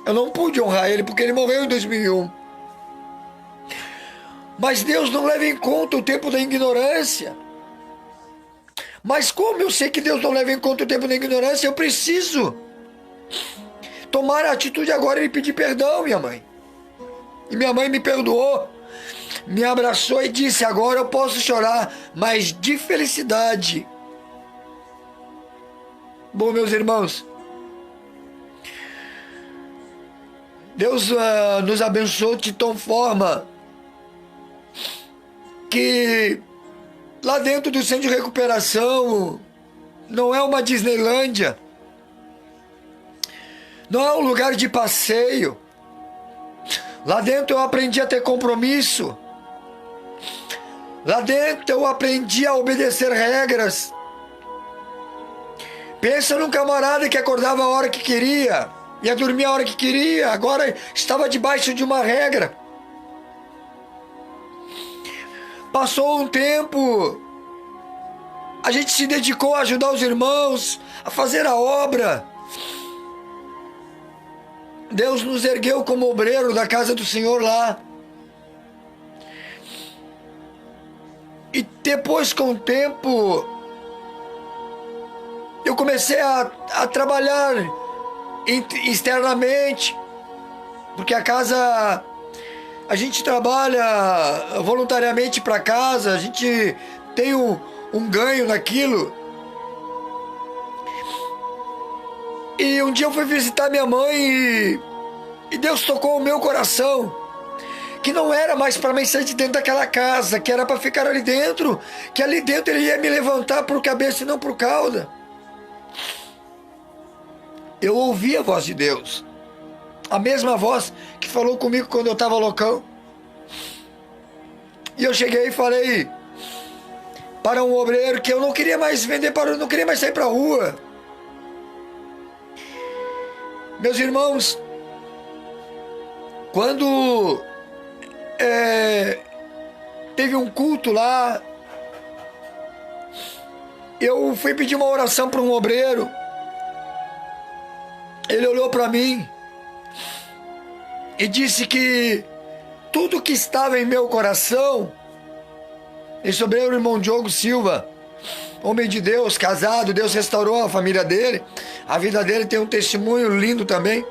Eu não pude honrar ele porque ele morreu em 2001. Mas Deus não leva em conta o tempo da ignorância. Mas como eu sei que Deus não leva em conta o tempo da ignorância, eu preciso tomar a atitude agora e pedir perdão, minha mãe. E minha mãe me perdoou, me abraçou e disse: agora eu posso chorar, mas de felicidade. Bom, meus irmãos, Deus nos abençoou de tal forma que lá dentro do centro de recuperação não é uma Disneylândia, não é um lugar de passeio. Lá dentro eu aprendi a ter compromisso. Lá dentro eu aprendi a obedecer regras. Pensa num camarada que acordava a hora que queria, ia dormir a hora que queria, agora estava debaixo de uma regra. Passou um tempo, a gente se dedicou a ajudar os irmãos, a fazer a obra. Deus nos ergueu como obreiro da casa do Senhor lá. E depois, com o tempo, eu comecei a trabalhar externamente, porque a casa, a gente trabalha voluntariamente para casa, a gente tem um ganho naquilo. E um dia eu fui visitar minha mãe e Deus tocou o meu coração, que não era mais para mim sair de dentro daquela casa, que era para ficar ali dentro, que ali dentro ele ia me levantar por cabeça e não por cauda. Eu ouvi a voz de Deus, a mesma voz que falou comigo quando eu estava loucão. E eu cheguei e falei para um obreiro que eu não queria mais vender, não queria mais sair para a rua. Meus irmãos, quando teve um culto lá, eu fui pedir uma oração para um obreiro. Ele olhou para mim e disse que tudo que estava em meu coração, esse obreiro, o irmão Diogo Silva, homem de Deus, casado, Deus restaurou a família dele, a vida dele tem um testemunho lindo também.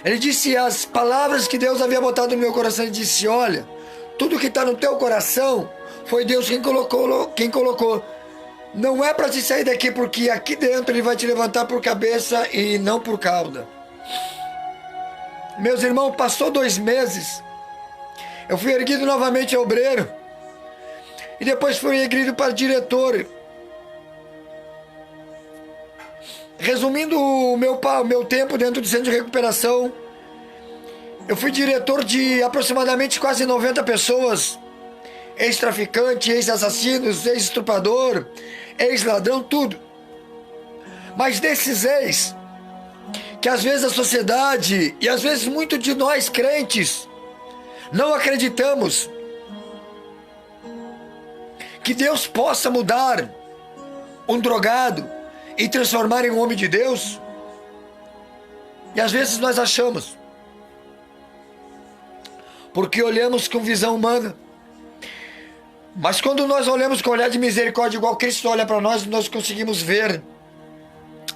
Ele disse as palavras que Deus havia botado no meu coração. Ele disse: olha, tudo que está no teu coração foi Deus quem colocou. Não é para te sair daqui, porque aqui dentro ele vai te levantar por cabeça e não por cauda. Meus irmãos, passou 2 meses, eu fui erguido novamente a obreiro, e depois fui erguido para diretor. Resumindo o meu tempo dentro do centro de recuperação, eu fui diretor de aproximadamente quase 90 pessoas, ex-traficante, ex-assassinos, ex-estuprador, ex-ladrão, tudo. Mas desses ex, que às vezes a sociedade e às vezes muito de nós crentes não acreditamos que Deus possa mudar um drogado e transformar em um homem de Deus. E às vezes nós achamos, porque olhamos com visão humana. Mas quando nós olhamos com olhar de misericórdia, igual Cristo olha para nós, nós conseguimos ver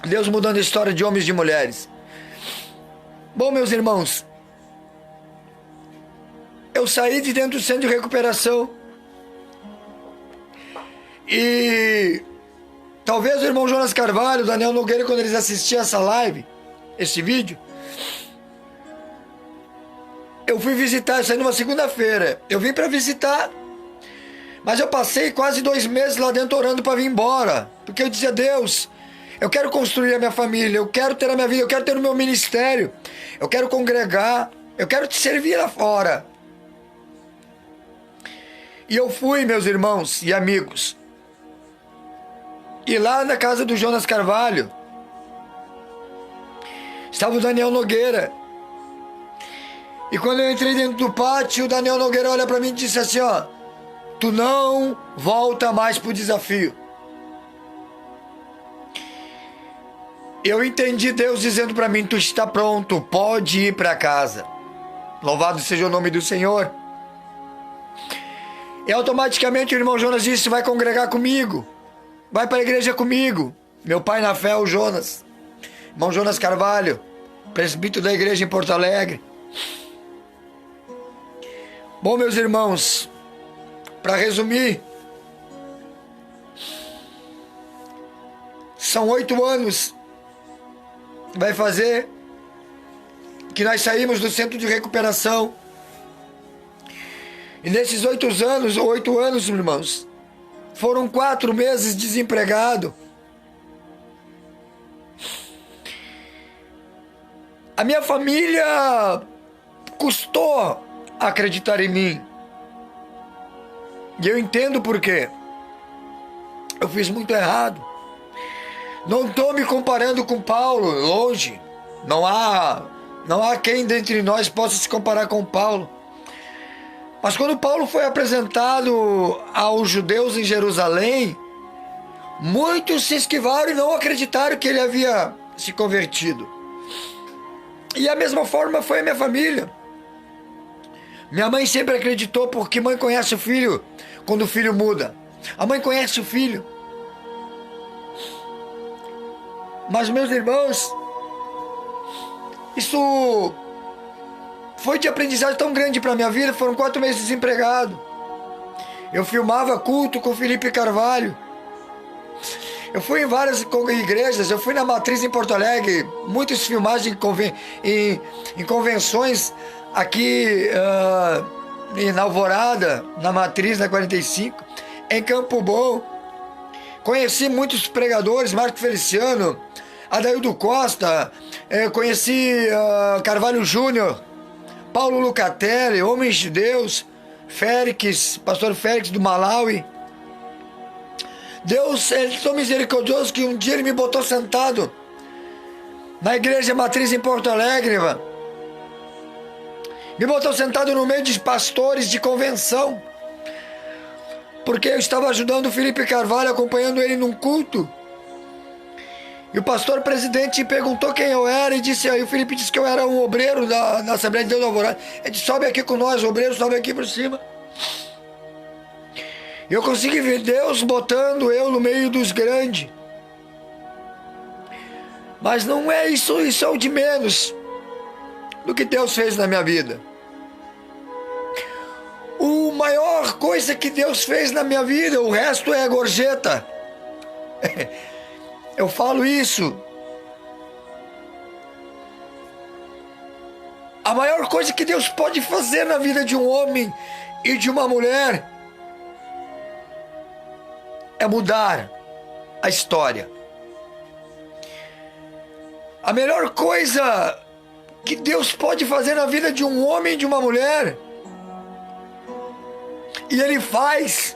Deus mudando a história de homens e de mulheres. Bom, meus irmãos, eu saí de dentro do centro de recuperação e talvez o irmão Jonas Carvalho, o Daniel Nogueira, quando eles assistiam essa live, esse vídeo, eu fui visitar, eu saí numa segunda-feira, eu vim para visitar, mas eu passei quase 2 meses lá dentro orando para vir embora, porque eu dizia: Deus, eu quero construir a minha família, eu quero ter a minha vida, eu quero ter o meu ministério, eu quero congregar, eu quero te servir lá fora. E eu fui, meus irmãos e amigos, e lá na casa do Jonas Carvalho estava o Daniel Nogueira. E quando eu entrei dentro do pátio, o Daniel Nogueira olha para mim e disse assim: ó, tu não volta mais pro desafio. Eu entendi Deus dizendo para mim: tu está pronto, pode ir para casa. Louvado seja o nome do Senhor. E automaticamente o irmão Jonas disse: vai congregar comigo, vai para a igreja comigo. Meu pai na fé, o Jonas, irmão Jonas Carvalho, presbítero da igreja em Porto Alegre. Bom, meus irmãos, para resumir, são 8 anos vai fazer que nós saímos do centro de recuperação. E nesses 8 anos, irmãos, foram 4 meses desempregado. A minha família custou acreditar em mim. E eu entendo por quê. Eu fiz muito errado. Não estou me comparando com Paulo, longe. Não há quem dentre nós possa se comparar com Paulo. Mas quando Paulo foi apresentado aos judeus em Jerusalém, muitos se esquivaram e não acreditaram que ele havia se convertido. E a mesma forma foi a minha família. Minha mãe sempre acreditou, porque mãe conhece o filho quando o filho muda. A mãe conhece o filho. Mas, meus irmãos, isso foi de aprendizagem tão grande para a minha vida. Foram 4 meses desempregado. Eu filmava culto com Felipe Carvalho. Eu fui em várias igrejas. Eu fui na Matriz em Porto Alegre. Muitas filmagens em convenções aqui em Alvorada, na Matriz, na 45. Em Campo Bom. Conheci muitos pregadores, Marco Feliciano, Adaildo Costa, conheci Carvalho Júnior, Paulo Lucatelli, Homens de Deus, Félix, pastor Félix do Malawi. Deus é tão misericordioso que um dia ele me botou sentado na igreja Matriz em Porto Alegre, mano. Me botou sentado no meio de pastores de convenção, porque eu estava ajudando o Felipe Carvalho, acompanhando ele num culto. E o pastor presidente perguntou quem eu era e disse, aí o Felipe disse que eu era um obreiro da Assembleia de Deus do Alvorada. Ele disse: sobe aqui com nós, obreiro, sobe aqui por cima. E eu consegui ver Deus botando eu no meio dos grandes. Mas não é isso, isso é o de menos do que Deus fez na minha vida. A maior coisa que Deus fez na minha vida, o resto é gorjeta. Eu falo isso. A maior coisa que Deus pode fazer na vida de um homem e de uma mulher é mudar a história. A melhor coisa que Deus pode fazer na vida de um homem e de uma mulher, e Ele faz,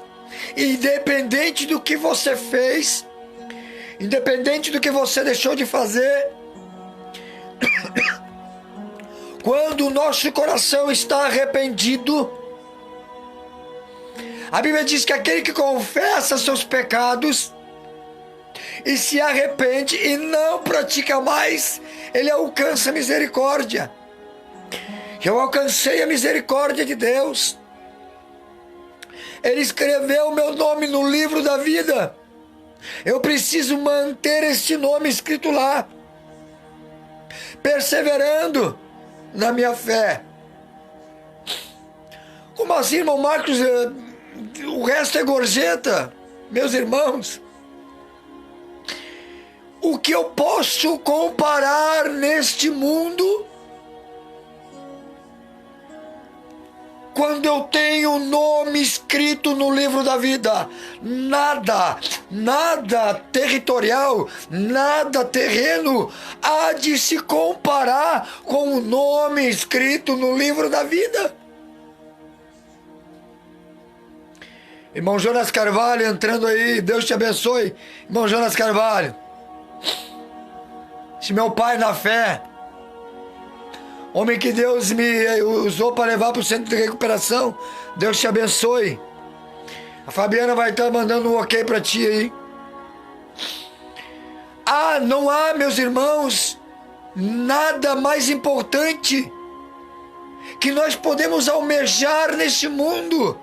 independente do que você fez, independente do que você deixou de fazer, quando o nosso coração está arrependido, a Bíblia diz que aquele que confessa seus pecados e se arrepende e não pratica mais, ele alcança a misericórdia. Eu alcancei a misericórdia de Deus. Ele escreveu o meu nome no livro da vida. Eu preciso manter este nome escrito lá, perseverando na minha fé. Como assim, irmão Marcos? O resto é gorjeta, meus irmãos. O que eu posso comparar neste mundo quando eu tenho o nome escrito no livro da vida? Nada, nada territorial, nada terreno há de se comparar com o nome escrito no livro da vida. Irmão Jonas Carvalho entrando aí, Deus te abençoe. Irmão Jonas Carvalho, esse meu pai na fé, homem que Deus me usou para levar para o centro de recuperação, Deus te abençoe. A Fabiana vai estar mandando um ok para ti aí. Não há, meus irmãos, nada mais importante que nós podemos almejar neste mundo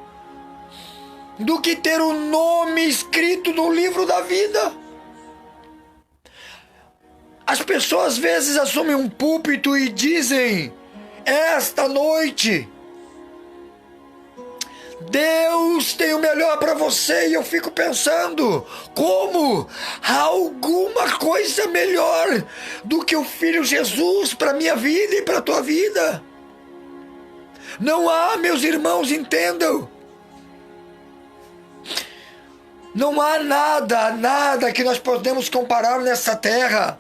do que ter o nome escrito no livro da vida. As pessoas às vezes assumem um púlpito e dizem: esta noite Deus tem o melhor para você. E eu fico pensando, como há alguma coisa melhor do que o Filho Jesus para minha vida e para a tua vida? Não há, meus irmãos, entendam. Não há nada que nós podemos comparar nessa terra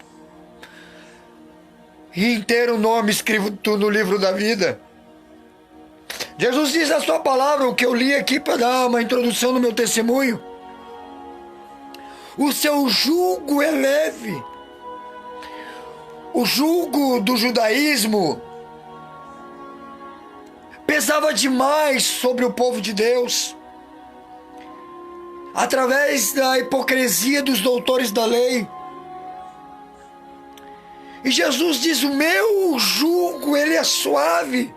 em ter o nome escrito no livro da vida. Jesus diz na sua palavra, o que eu li aqui para dar uma introdução no meu testemunho: o seu jugo é leve. O jugo do judaísmo pesava demais sobre o povo de Deus, através da hipocrisia dos doutores da lei. E Jesus diz: o meu jugo, ele é suave.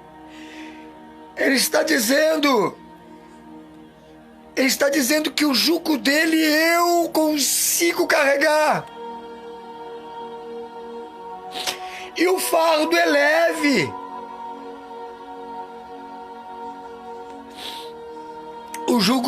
Ele está dizendo que o jugo dele eu consigo carregar. E o fardo é leve. O jugo